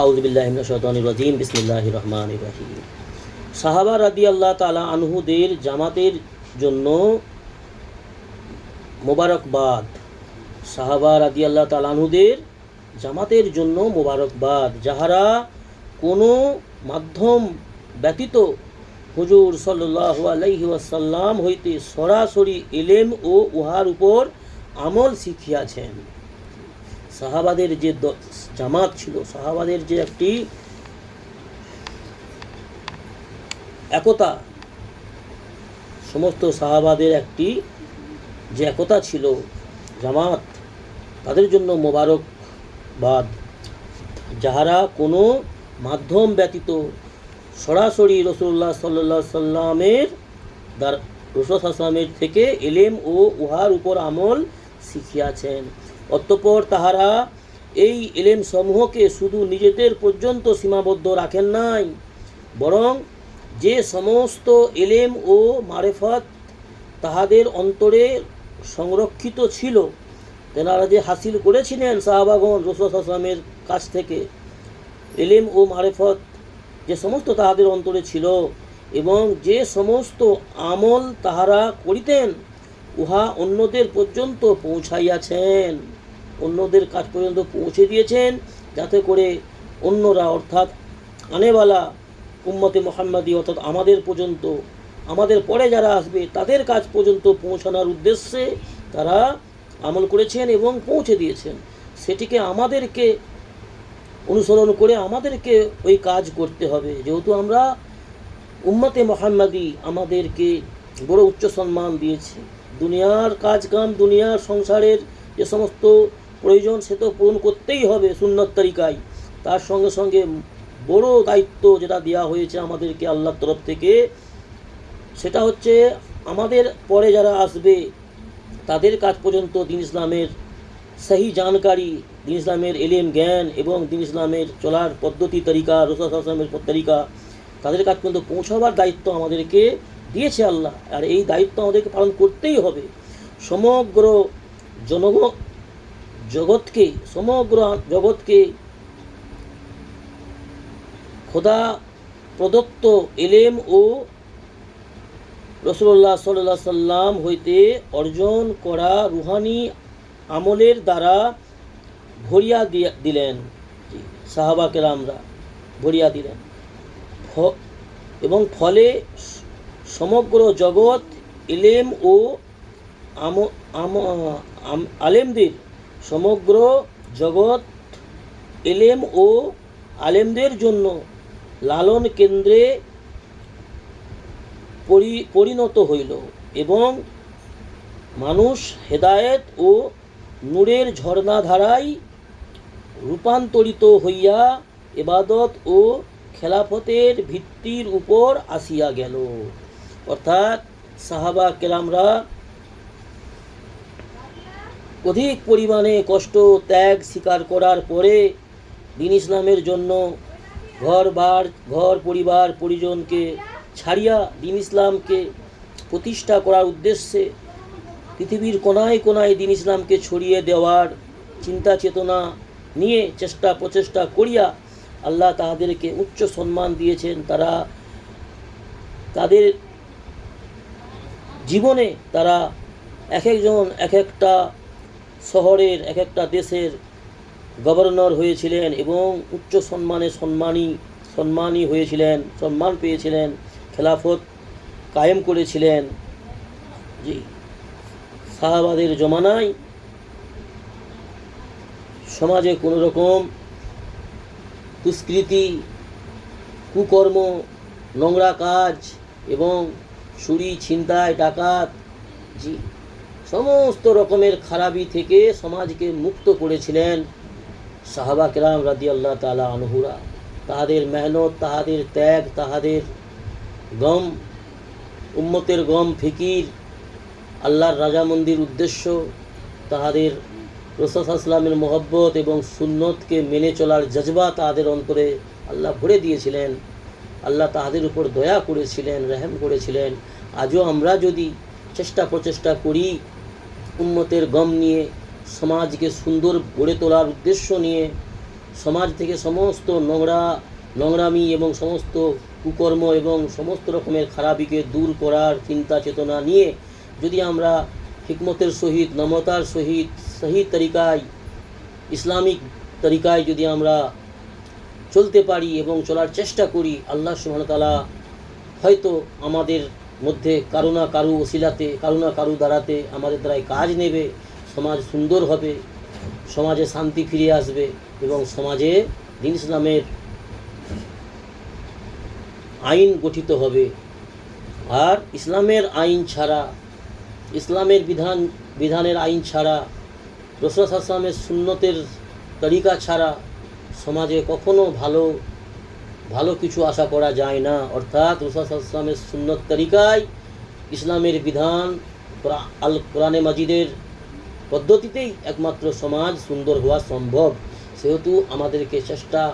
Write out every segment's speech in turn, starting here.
আউযু বিল্লাহি মিনাশ শাইতানির রাজিম বিসমিল্লাহির রহমানির রহিম। সাহাবা রাদিয়াল্লাহু তাআলা আনহুদের জামাতের জন্য মোবারকবাদ। সাহাবা রাদিয়াল্লাহু তাআলা আনহুদের জামাতের জন্য মোবারকবাদ, যাহারা কোনো মাধ্যম ব্যতীত হুজুর সাল্লাল্লাহু আলাইহি ওয়াসাল্লাম হইতে সরাসরি ইলম ও উহার উপর আমল শিখিয়াছেন। সাহাবাদের যে জামাত ছিল, সাহাবাদের যে একটি একতা, সমস্ত সাহাবাদের একটি যে একতা ছিল, জামাত, তাদের জন্য মোবারকবাদ, যাহারা কোনো মাধ্যম ব্যতীত সরাসরি রাসূলুল্লাহ সাল্লাল্লাহু আলাইহি সাল্লামের থেকে ইলম ও উহার উপর আমল শিখিয়াছেন। অতঃপর তাহারা এই ইলম সমূহকে শুধু নিজেদের পর্যন্ত সীমাবদ্ধ রাখেন নাই, বরং যে সমস্ত ইলম ও মারিফত তাহাদের অন্তরে সংরক্ষিত ছিল, তেনারা যে হাসিল করেছিলেন সাহাবাগণ রাসূল সাল্লাল্লাহু আলাইহি ওয়াসাল্লামের কাছ থেকে, ইলম ও মারিফত যে সমস্ত তাহাদের অন্তরে ছিল এবং যে সমস্ত আমল তাহারা করিতেন, উহা অন্যদের পর্যন্ত পৌঁছাইয়াছেন, অন্যদের কাছ পর্যন্ত পৌঁছে দিয়েছেন, যাতে করে অন্যরা, অর্থাৎ আনেওয়ালা উম্মতে মুহাম্মাদি, অর্থাৎ আমাদের পর্যন্ত, আমাদের পরে যারা আসবে তাদের কাছ পর্যন্ত পৌঁছানোর উদ্দেশ্যে তারা আমল করেছেন এবং পৌঁছে দিয়েছেন। সেটিকে আমাদেরকে অনুসরণ করে আমাদেরকে ওই কাজ করতে হবে। যেহেতু আমরা উম্মতে মুহাম্মাদি, আমাদেরকে বড় উচ্চ সম্মান দিয়েছে। দুনিয়ার কাজকাম, দুনিয়ার সংসারের যে সমস্ত প্রয়োজন, সে তো পূরণ করতেই হবে সুন্নত তরিকায়। তার সঙ্গে সঙ্গে বড় দায়িত্ব যেটা দেওয়া হয়েছে আমাদেরকে আল্লাহর তরফ থেকে, সেটা হচ্ছে আমাদের পরে যারা আসবে তাদের কাজ পর্যন্ত দিন ইসলামের সহি জানকারি, দিন ইসলামের ইলম জ্ঞান এবং দিন ইসলামের চলার পদ্ধতি তরিকা, রাসূল সাল্লাল্লাহু আলাইহি ওয়াসাল্লামের তরিকা, তাদের কাজ পর্যন্ত পৌঁছাবার দায়িত্ব আমাদেরকে দিয়েছে আল্লাহ। আর এই দায়িত্ব আমাদেরকে পালন করতেই হবে। সমগ্র জগৎকে খোদা প্রদত্ত ইলম ও রাসূলুল্লাহ সাল্লাল্লাহু আলাইহি সাল্লাম হইতে অর্জন করা রুহানি আমলের দ্বারা ভরিয়া দিলেন। সাহাবা কেরামরা ভরিয়া দিলেন এবং ফলে সমগ্র জগৎ ইলম ও আলেমদের, সমগ্র জগৎ ইলম ও আলেমদের জন্য লালন কেন্দ্রে পরিণত হইল এবং মানুষ হেদায়েত ও নূরের ঝর্ণাধারায় রূপান্তরিত হইয়া ইবাদত ও খেলাফতের ভিত্তির উপর আসিয়া গেল। অর্থাৎ সাহাবা কেরামরা অধিক পরিমাণে কষ্ট ত্যাগ স্বীকার করার পরে দিন ইসলামের জন্য ঘর পরিবার পরিজনকে ছাড়িয়া দিন ইসলামকে প্রতিষ্ঠা করার উদ্দেশ্যে পৃথিবীর কোনায় কোনায় দিন ইসলামকে ছড়িয়ে দেওয়ার চিন্তা চেতনা নিয়ে প্রচেষ্টা করিয়া আল্লাহ তাহাদেরকে উচ্চ সম্মান দিয়েছেন। তারা তাদের জীবনে তারা এক একজন এক একটা শহরের, এক একটা দেশের গভর্নর হয়েছিলেন এবং উচ্চ সম্মানী হয়েছিলেন, সম্মান পেয়েছিলেন, খেলাফত কায়েম করেছিলেন। জি, সাহাবাদের জমানায় সমাজে কোনো রকম দুষ্কৃতি, কুকর্ম, নোংরা কাজ এবং চুরি, ছিনতাই, ডাকাত, জি, সমস্ত রকমের খারাপি থেকে সমাজকে মুক্ত করেছিলেন সাহাবা কেরাম রাদিয়াল্লাহু তাআলা আনহুরা। তাহাদের মেহনত, তাহাদের ত্যাগ, তাহাদের গম, উম্মতের গম ফিকির, আল্লাহর রাজামন্দির উদ্দেশ্য, তাহাদের রাসূল সাল্লাল্লাহু আলাইহি ওয়াসাল্লামের মহব্বত এবং সুন্নতকে মেনে চলার জজবা তাহাদের অন্তরে আল্লাহ ভরে দিয়েছিলেন। আল্লাহ তাহাদের উপর দয়া করেছিলেন, রহম করেছিলেন। আজও আমরা যদি প্রচেষ্টা করি উম্মতের গম নিয়ে, সমাজকে সুন্দর গড়ে তোলার উদ্দেশ্য নিয়ে, সমাজ থেকে সমস্ত নোংরামি এবং সমস্ত কুকর্ম এবং সমস্ত রকমের খারাপিকে দূর করার চিন্তা চেতনা নিয়ে যদি আমরা হিকমতের সহিত, নম্রতার সহিত, সহি তরিকায়, ইসলামিক তরিকায় যদি আমরা চলতে পারি এবং চলার চেষ্টা করি, আল্লাহ সুবহানাহু ওয়া তাআলা হয়তো আমাদের মধ্যে কারো না কারো ওসিলাতে, কারো না কারো দ্বারাতে আমাদের দ্বারাই কাজ নেবে, সমাজ সুন্দর হবে, সমাজে শান্তি ফিরে আসবে এবং সমাজে দ্বীন ইসলামের আইন গঠিত হবে। আর ইসলামের আইন ছাড়া, ইসলামের বিধানের আইন ছাড়া, রাসূল সাল্লাল্লাহু আলাইহি ওয়াসাল্লামের সুন্নতের তরিকা ছাড়া সমাজে কখনো ভালো কিছু আশা করা যায় না। অর্থাৎ রাসূল সাল্লাল্লাহু আলাইহি ওয়াসাল্লামের সুন্নত তরিকায়, ইসলামের বিধান, কোরআনে মাজিদের পদ্ধতিতেই একমাত্র সমাজ সুন্দর হওয়া সম্ভব। সেহেতু আমাদেরকে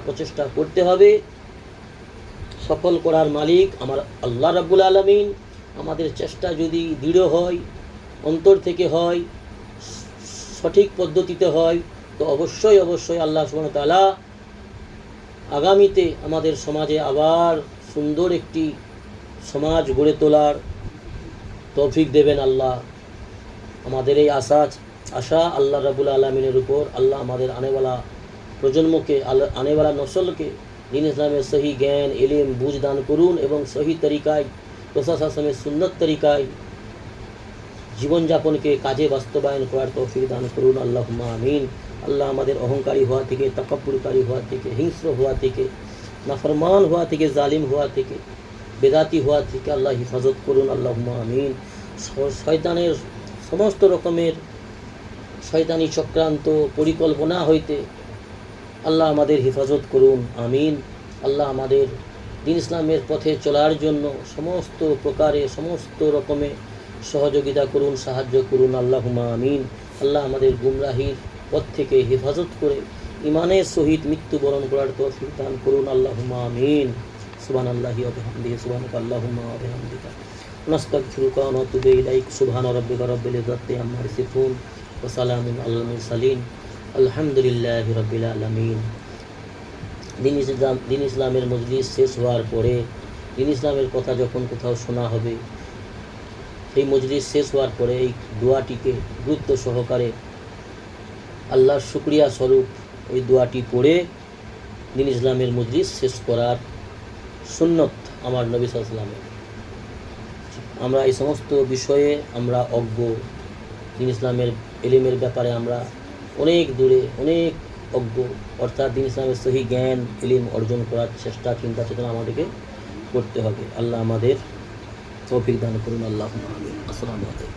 প্রচেষ্টা করতে হবে। সফল করার মালিক আমার আল্লাহ রাব্বুল আলামিন। আমাদের চেষ্টা যদি দৃঢ় হয়, অন্তর থেকে হয়, সঠিক পদ্ধতিতে হয়, তো অবশ্যই আল্লাহ সুবহানাহু ওয়া তাআলা আগামীতে আমাদের সমাজে আবার সুন্দর একটি সমাজ গড়ে তোলার তৌফিক দেবেন আল্লাহ। আমাদের এই আশা আল্লাহ রাব্বুল আলামিনের উপর। আল্লাহ আমাদের আনেওয়ালা প্রজন্মকে, আনেওয়ালা নসলকে দ্বীন ইসলামের সহি জ্ঞান, ইলম, বুঝ দান করুন এবং সহি তরিকায়, রাসূল সাল্লাল্লাহু আলাইহি ওয়াসাল্লামের সুন্নত তরিকায় জীবনযাপনকে কাজে বাস্তবায়ন করার তৌফিক দান করুন। আল্লাহুম্মা আমিন। আল্লাহ আমাদের অহংকারী হওয়া থেকে, তাকাব্বুরকারী হওয়া থেকে, হিংস্র হওয়া থেকে, নাফরমান হওয়া থেকে, জালিম হওয়া থেকে, বেদাতি হওয়া থেকে আল্লাহ হিফাজত করুন। আল্লাহুম্মা আমিন। শয়তানের সমস্ত রকমের শয়তানি চক্রান্ত পরিকল্পনা হইতে আল্লাহ আমাদের হেফাজত করুন। আমিন। আল্লাহ আমাদের দ্বীন ইসলামের পথে চলার জন্য সমস্ত প্রকারে, সমস্ত রকমে সহযোগিতা করুন, সাহায্য করুন। আল্লাহুম্মা আমিন। আল্লাহ আমাদের গুমরাহির পথ থেকে হেফাজত করে ঈমানের সহিত মৃত্যুবরণ করার তৌফিক দান করুন। আল্লাহুম্মা আমিন। সুবহানাল্লাহি ওয়া বিহামদিহি, সুবহানাকা আল্লাহুম্মা ওয়া বিহামদিকা, নাস্তাগফিরুকা ওয়া নাতুবু ইলাইক। সুবহানা রাব্বিকা রাব্বিল ইজ্জাতি আম্মা ইয়াসিফুন ওয়া সালামুন আলাল মুরসালিন, আলহামদুলিল্লাহি রাব্বিল আলামিন। দ্বীন ইসলামের মজলিস শেষ হওয়ার পরে, দ্বীন ইসলামের কথা যখন কোথাও শোনা হবে, সেই মজলিস শেষ হওয়ার পরে এই দোয়াটিকে গুরুত্ব সহকারে আল্লাহর শুকরিয়া স্বরূপ ওই দোয়াটি পড়ে দ্বীন ইসলামের মজলিস শেষ করার সুন্নত আমার নবী সাল্লাল্লাহু আলাইহি ওয়াসাল্লামের। আমরা এই সমস্ত বিষয়ে আমরা অজ্ঞ। দ্বীন ইসলামের ইলমের ব্যাপারে আমরা অনেক দূরে, অনেক অজ্ঞ। অর্থাৎ দ্বীন ইসলামের সহি জ্ঞান, ইলম অর্জন করার চিন্তা চেতনা আমাদেরকে করতে হবে। আল্লাহ আমাদের তৌফিক দান করুন। আল্লাহুম্মা আমিন। আসসালামু আলাইকুম।